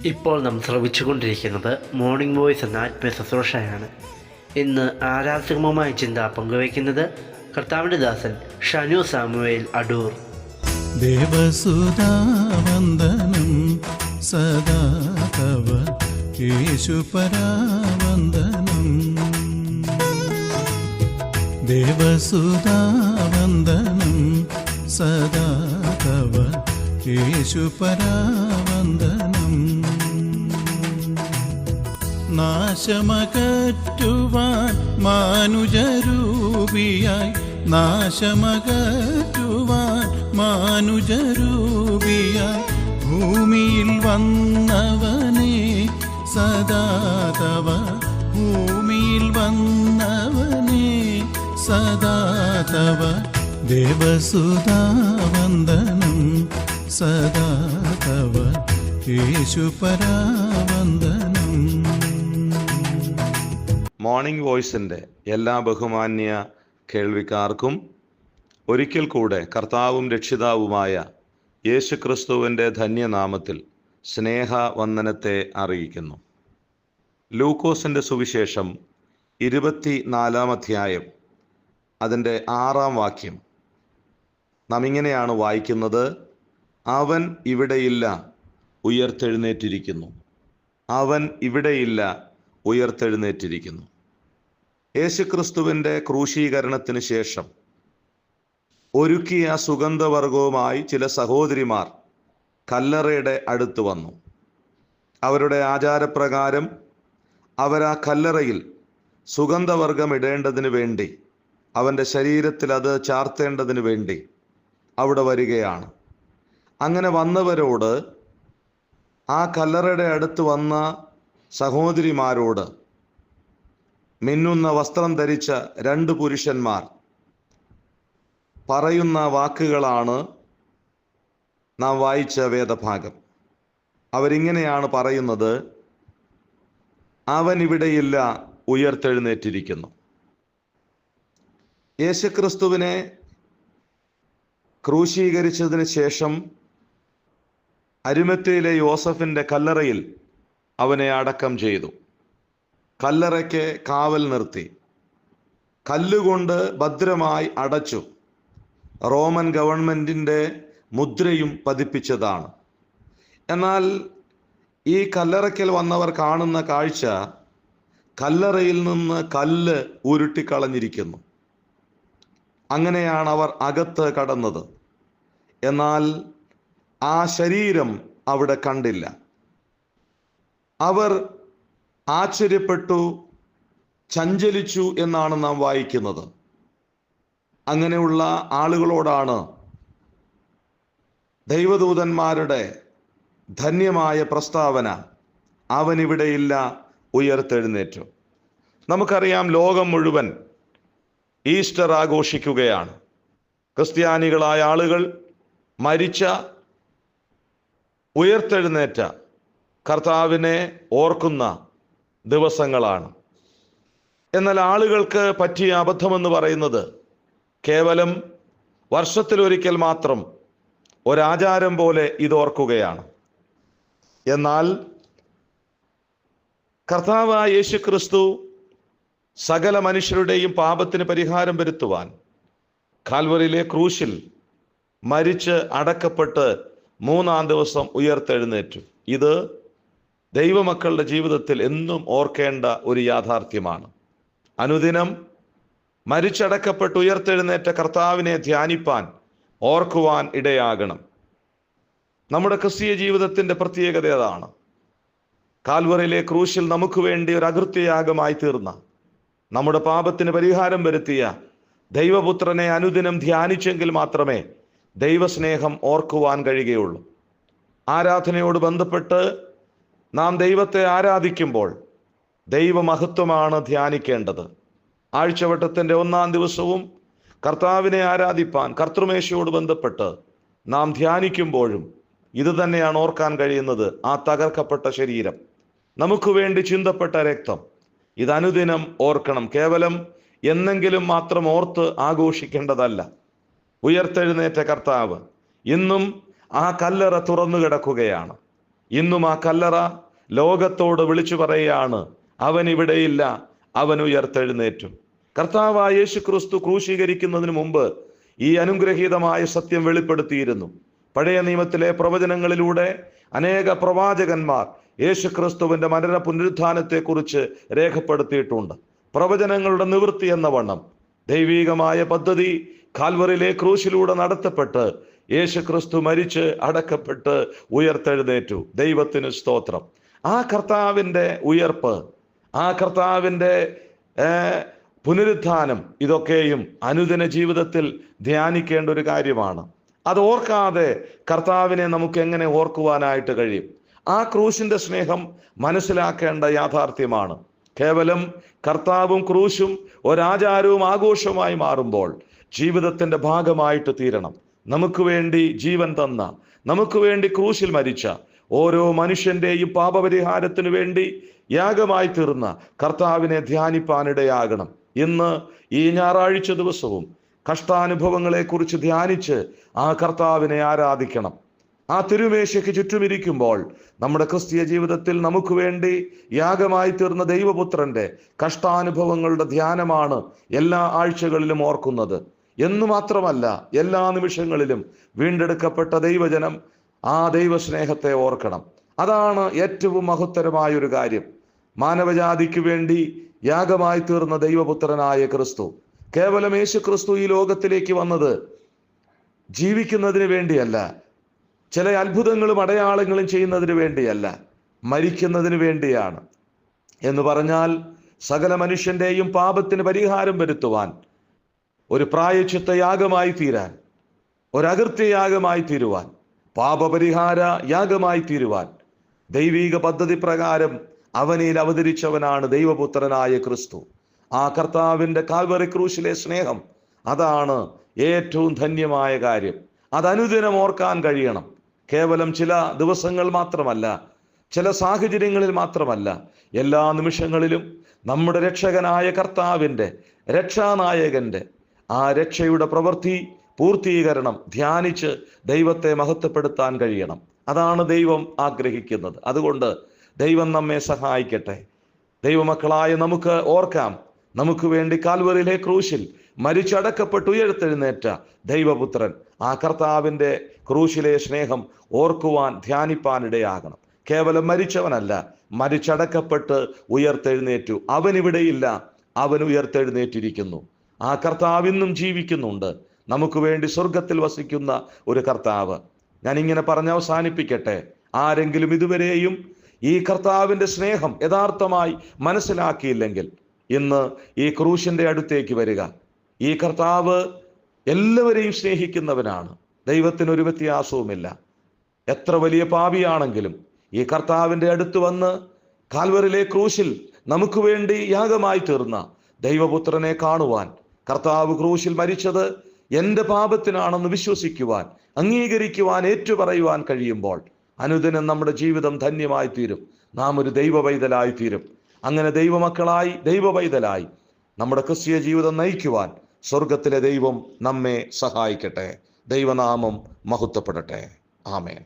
ഇപ്പോൾ നാം ശ്രവിച്ചുകൊണ്ടിരിക്കുന്നത് morning voice എന്ന ആത്മീയ ശുശ്രൂഷയാണ്. ഇന്ന് ആരാധകമായ ചിന്ത പങ്കുവയ്ക്കുന്നത് കർത്താവിൻ്റെ ദാസൻ ഷനു സാമുവേൽ അടൂർ. ദേവസുധാവന്ദനം സദാ തവ യേശുപരാവന്ദനം. ദേവസുധാവന്ദനം സദാ തവ യേശുപരാവന്ദനം. നാശമകറ്റുവാൻ മാനുജരൂപിയായി, നാശമകറ്റുവാൻ മാനുജരൂപിയായി ഭൂമിയിൽ വന്നവനേ സദാ തവ, ഭൂമിയിൽ വന്നവനേ സദാ തവ. ദേവസുധാവന്ദനം സദാ തവ യേശുപരാവന്ദനം. മോർണിംഗ് വോയിസിൻ്റെ എല്ലാ ബഹുമാന്യ കേൾവിക്കാർക്കും ഒരിക്കൽ കൂടെ കർത്താവും രക്ഷിതാവുമായ യേശുക്രിസ്തുവിൻ്റെ ധന്യനാമത്തിൽ സ്നേഹവന്ദനത്തെ അറിയിക്കുന്നു. ലൂക്കോസിൻ്റെ സുവിശേഷം 24-ാം അധ്യായം അതിൻ്റെ 6-ാം വാക്യം നാം ഇങ്ങനെയാണ് വായിക്കുന്നത്: അവൻ ഇവിടെയില്ല, ഉയർത്തെഴുന്നേറ്റിരിക്കുന്നു. അവൻ ഇവിടെയില്ല, ഉയർത്തെഴുന്നേറ്റിരിക്കുന്നു. യേശുക്രിസ്തുവിൻ്റെ ക്രൂശീകരണത്തിന് ശേഷം ഒരുക്കിയ സുഗന്ധവർഗവുമായി ചില സഹോദരിമാർ കല്ലറയുടെ അടുത്ത് വന്നു. അവരുടെ ആചാരപ്രകാരം അവർ ആ കല്ലറയിൽ സുഗന്ധവർഗം ഇടേണ്ടതിന് വേണ്ടി, അവൻ്റെ ശരീരത്തിൽ അത് ചാർത്തേണ്ടതിന് വേണ്ടി അവിടെ വരികയാണ്. അങ്ങനെ വന്നവരോട്, ആ കല്ലറയുടെ അടുത്ത് വന്ന സഹോദരിമാരോട് മിന്നുന്ന വസ്ത്രം ധരിച്ച 2 പുരുഷന്മാർ പറയുന്ന വാക്കുകളാണ് നാം വായിച്ച വേദഭാഗം. അവരിങ്ങനെയാണ് പറയുന്നത്: അവൻ ഇവിടെയില്ല, ഉയർത്തെഴുന്നേറ്റിരിക്കുന്നു. യേശുക്രിസ്തുവിനെ ക്രൂശീകരിച്ചതിന് ശേഷം അരിമത്യയിലെ യോസഫിൻ്റെ കല്ലറയിൽ അവനെ അടക്കം ചെയ്തു. കല്ലറയ്ക്ക് കാവൽ നിർത്തി, കല്ലുകൊണ്ട് ഭദ്രമായി അടച്ചു. റോമൻ ഗവൺമെൻറ്റിൻ്റെ മുദ്രയും പതിപ്പിച്ചതാണ്. എന്നാൽ ഈ കല്ലറയ്ക്കൽ വന്നവർ കാണുന്ന കാഴ്ച, കല്ലറയിൽ നിന്ന് കല്ല് ഉരുട്ടിക്കളഞ്ഞിരിക്കുന്നു. അങ്ങനെയാണ് അവർ അകത്ത് കടന്നത്. എന്നാൽ ആ ശരീരം അവിടെ കണ്ടില്ല. അവർ ആശ്ചര്യപ്പെട്ടു, ചഞ്ചലിച്ചു എന്നാണ് നാം വായിക്കുന്നത്. അങ്ങനെയുള്ള ആളുകളോടാണ് ദൈവദൂതന്മാരുടെ ധന്യമായ പ്രസ്താവന: അവനിവിടെയില്ല, ഉയർത്തെഴുന്നേറ്റു. നമുക്കറിയാം, ലോകം മുഴുവൻ ഈസ്റ്റർ ആഘോഷിക്കുകയാണ്. ക്രിസ്ത്യാനികളായ ആളുകൾ മരിച്ച, ഉയർത്തെഴുന്നേറ്റ കർത്താവിനെ ഓർക്കുന്ന ദിവസങ്ങളാണ്. എന്നാൽ ആളുകൾക്ക് പറ്റിയ അബദ്ധമെന്ന് പറയുന്നത്, കേവലം വർഷത്തിലൊരിക്കൽ മാത്രം ഒരാചാരം പോലെ ഇതോർക്കുകയാണ്. എന്നാൽ കർത്താവായ യേശുക്രിസ്തു സകല മനുഷ്യരുടെയും പാപത്തിന് പരിഹാരം വരുത്തുവാൻ കാൽവറിയിലെ ക്രൂശിൽ മരിച്ച് അടക്കപ്പെട്ട് 3-ാം ദിവസം ഉയർത്തെഴുന്നേറ്റു. ഇത് ദൈവമക്കളുടെ ജീവിതത്തിൽ എന്നും ഓർക്കേണ്ട ഒരു യാഥാർത്ഥ്യമാണ്. അനുദിനം മരിച്ചടക്കപ്പെട്ട് ഉയർത്തെഴുന്നേറ്റ കർത്താവിനെ ധ്യാനിപ്പാൻ, ഓർക്കുവാൻ ഇടയാകണം. നമ്മുടെ ക്രിസ്തീയ ജീവിതത്തിൻ്റെ പ്രത്യേകത അതാണ്. കാൽവറിയിലെ ക്രൂശിൽ നമുക്ക് വേണ്ടി ഒരു അകൃത്യയാഗമായി തീർന്ന, നമ്മുടെ പാപത്തിന് പരിഹാരം വരുത്തിയ ദൈവപുത്രനെ അനുദിനം ധ്യാനിച്ചെങ്കിൽ മാത്രമേ ദൈവസ്നേഹം ഓർക്കുവാൻ കഴിയുകയുള്ളൂ. ആരാധനയോട് ബന്ധപ്പെട്ട് നാം ദൈവത്തെ ആരാധിക്കുമ്പോൾ ദൈവമഹത്വമാണ് ധ്യാനിക്കേണ്ടത്. ആഴ്ചവട്ടത്തിൻ്റെ 1-ാം ദിവസവും കർത്താവിനെ ആരാധിപ്പാൻ കർത്തൃമേശയോട് ബന്ധപ്പെട്ട് നാം ധ്യാനിക്കുമ്പോഴും ഇത് തന്നെയാണ് ഓർക്കാൻ കഴിയുന്നത്. ആ തകർക്കപ്പെട്ട ശരീരം, നമുക്ക് വേണ്ടി ചിന്തപ്പെട്ട രക്തം, ഇത് അനുദിനം ഓർക്കണം. കേവലം എന്നെങ്കിലും മാത്രം ഓർത്ത് ആഘോഷിക്കേണ്ടതല്ല. ഉയർത്തെഴുന്നേറ്റ കർത്താവ് ഇന്നും ആ കല്ലറ തുറന്നു കിടക്കുകയാണ്. ഇന്നും ആ കല്ലറ ലോകത്തോട് വിളിച്ചു പറയുകയാണ്, അവൻ ഇവിടെയില്ല, അവൻ ഉയർത്തെഴുന്നേറ്റു. കർത്താവായ യേശു ക്രിസ്തു ക്രൂശീകരിക്കുന്നതിന് മുമ്പ് ഈ അനുഗ്രഹീതമായ സത്യം വെളിപ്പെടുത്തിയിരുന്നു. പഴയ നിയമത്തിലെ പ്രവചനങ്ങളിലൂടെ അനേക പ്രവാചകന്മാർ യേശു ക്രിസ്തുവിന്റെ മരണ പുനരുത്ഥാനത്തെക്കുറിച്ച് രേഖപ്പെടുത്തിയിട്ടുണ്ട്. പ്രവചനങ്ങളുടെ നിവൃത്തി എന്ന വണ്ണം ദൈവീകമായ പദ്ധതി കാൽവറിയിലെ ക്രൂശിലൂടെ നടത്തപ്പെട്ട് യേശു ക്രിസ്തു മരിച്ച് അടക്കപ്പെട്ട് ഉയർത്തെഴുന്നേറ്റു. ദൈവത്തിന് സ്തോത്രം. ആ കർത്താവിൻ്റെ ഉയർപ്പ്, ആ കർത്താവിൻ്റെ പുനരുത്ഥാനം, ഇതൊക്കെയും അനുദിന ജീവിതത്തിൽ ധ്യാനിക്കേണ്ട ഒരു കാര്യമാണ്. അത് ഓർക്കാതെ കർത്താവിനെ നമുക്ക് എങ്ങനെ ഓർക്കുവാനായിട്ട് കഴിയും? ആ ക്രൂശിന്റെ സ്നേഹം മനസ്സിലാക്കേണ്ട യാഥാർത്ഥ്യമാണ്. കേവലം കർത്താവും ക്രൂശും ഒരാചാരവും ആഘോഷമായി മാറുമ്പോൾ ജീവിതത്തിന്റെ ഭാഗമായിട്ട് തീരണം. നമുക്ക് വേണ്ടി ജീവൻ തന്ന, നമുക്ക് വേണ്ടി ക്രൂശിൽ മരിച്ച ഓരോ മനുഷ്യന്റെയും പാപപരിഹാരത്തിനു വേണ്ടി യാഗമായി തീർന്ന കർത്താവിനെ ധ്യാനിപ്പാനിടയാകണം. ഇന്ന് ഈ ഞായറാഴ്ച ദിവസവും കഷ്ടാനുഭവങ്ങളെ കുറിച്ച് ധ്യാനിച്ച് ആ കർത്താവിനെ ആരാധിക്കണം. ആ തിരുമേശയ്ക്ക് ചുറ്റുമിരിക്കുമ്പോൾ നമ്മുടെ ക്രിസ്തീയ ജീവിതത്തിൽ നമുക്ക് വേണ്ടി യാഗമായി തീർന്ന ദൈവപുത്രന്റെ കഷ്ടാനുഭവങ്ങളുടെ ധ്യാനമാണ് എല്ലാ ആഴ്ചകളിലും ഓർക്കുന്നത്. എന്നു മാത്രമല്ല, എല്ലാ നിമിഷങ്ങളിലും വീണ്ടെടുക്കപ്പെട്ട ദൈവജനം ആ ദൈവസ്നേഹത്തെ ഓർക്കണം. അതാണ് ഏറ്റവും മഹത്തരമായൊരു കാര്യം. മാനവജാതിക്ക് വേണ്ടി യാഗമായി തീർന്ന ദൈവപുത്രനായ ക്രിസ്തു, കേവലം യേശു ക്രിസ്തു ഈ ലോകത്തിലേക്ക് വന്നത് ജീവിക്കുന്നതിന് വേണ്ടിയല്ല, ചില അത്ഭുതങ്ങളും അടയാളങ്ങളും ചെയ്യുന്നതിന് വേണ്ടിയല്ല, മരിക്കുന്നതിന് വേണ്ടിയാണ്. എന്ന് പറഞ്ഞാൽ സകല മനുഷ്യന്റെയും പാപത്തിന് പരിഹാരം വരുത്തുവാൻ, ഒരു പ്രായശ്ചിത്ത യാഗമായി തീരാൻ, ഒരകൃത്യയാഗമായി തീരുവാൻ, പാപപരിഹാര യാഗമായി തീരുവാൻ ദൈവിക പദ്ധതി പ്രകാരം അവനിൽ അവതരിച്ചവനാണ് ദൈവപുത്രനായ ക്രിസ്തു. ആ കർത്താവിൻ്റെ കാൽവറി ക്രൂശിലെ സ്നേഹം, അതാണ് ഏറ്റവും ധന്യമായ കാര്യം. അത് അനുദിനം ഓർക്കാൻ കഴിയണം. കേവലം ചില ദിവസങ്ങൾ മാത്രമല്ല, ചില സാഹചര്യങ്ങളിൽ മാത്രമല്ല, എല്ലാ നിമിഷങ്ങളിലും നമ്മുടെ രക്ഷകനായ കർത്താവിൻ്റെ, രക്ഷാനായകൻ്റെ ആ രക്ഷയുടെ പ്രവൃത്തി പൂർത്തീകരണം ധ്യാനിച്ച് ദൈവത്തെ മഹത്വപ്പെടുത്താൻ കഴിയണം. അതാണ് ദൈവം ആഗ്രഹിക്കുന്നത്. അതുകൊണ്ട് ദൈവം നമ്മെ സഹായിക്കട്ടെ. ദൈവമക്കളായ നമുക്ക് ഓർക്കാം, നമുക്ക് വേണ്ടി കാൽവറിയിലെ ക്രൂശിൽ മരിച്ചടക്കപ്പെട്ട് ഉയർത്തെഴുന്നേറ്റ ദൈവപുത്രൻ, ആ കർത്താവിൻ്റെ ക്രൂശിലെ സ്നേഹം ഓർക്കുവാൻ, ധ്യാനിപ്പാനിടയാകണം. കേവലം മരിച്ചവനല്ല, മരിച്ചടക്കപ്പെട്ട് ഉയർത്തെഴുന്നേറ്റു. അവനിവിടെയില്ല, അവൻ ഉയർത്തെഴുന്നേറ്റിരിക്കുന്നു. ആ കർത്താവ് ഇന്നും ജീവിക്കുന്നുണ്ട്. നമുക്ക് വേണ്ടി സ്വർഗത്തിൽ വസിക്കുന്ന ഒരു കർത്താവ്. ഞാനിങ്ങനെ പറഞ്ഞ് അവസാനിപ്പിക്കട്ടെ. ആരെങ്കിലും ഇതുവരെയും ഈ കർത്താവിൻ്റെ സ്നേഹം യഥാർത്ഥമായി മനസ്സിലാക്കിയില്ലെങ്കിൽ ഇന്ന് ഈ ക്രൂശിൻ്റെ അടുത്തേക്ക് വരിക. ഈ കർത്താവ് എല്ലാവരെയും സ്നേഹിക്കുന്നവനാണ്. ദൈവത്തിനൊരു വ്യത്യാസവുമില്ല. എത്ര വലിയ പാപിയാണെങ്കിലും ഈ കർത്താവിൻ്റെ അടുത്ത് വന്ന് കാൽവറിയിലെ ക്രൂശിൽ നമുക്ക് വേണ്ടി യാഗമായി തീർന്ന ദൈവപുത്രനെ കാണുവാൻ, കർത്താവ് ക്രൂശിൽ മരിച്ചത് എൻ്റെ പാപത്തിനാണെന്ന് വിശ്വസിക്കുവാൻ, അംഗീകരിക്കുവാൻ, ഏറ്റുപറയുവാൻ കഴിയുമ്പോൾ അനുദിനം നമ്മുടെ ജീവിതം ധന്യമായി തീരും. നാം ഒരു ദൈവപൈതലായി തീരും. അങ്ങനെ ദൈവമക്കളായി, ദൈവപൈതലായി നമ്മുടെ ക്രിസ്തീയ ജീവിതം നയിക്കുവാൻ സ്വർഗത്തിലെ ദൈവം നമ്മെ സഹായിക്കട്ടെ. ദൈവനാമം മഹത്വപ്പെടട്ടെ. ആമേൻ.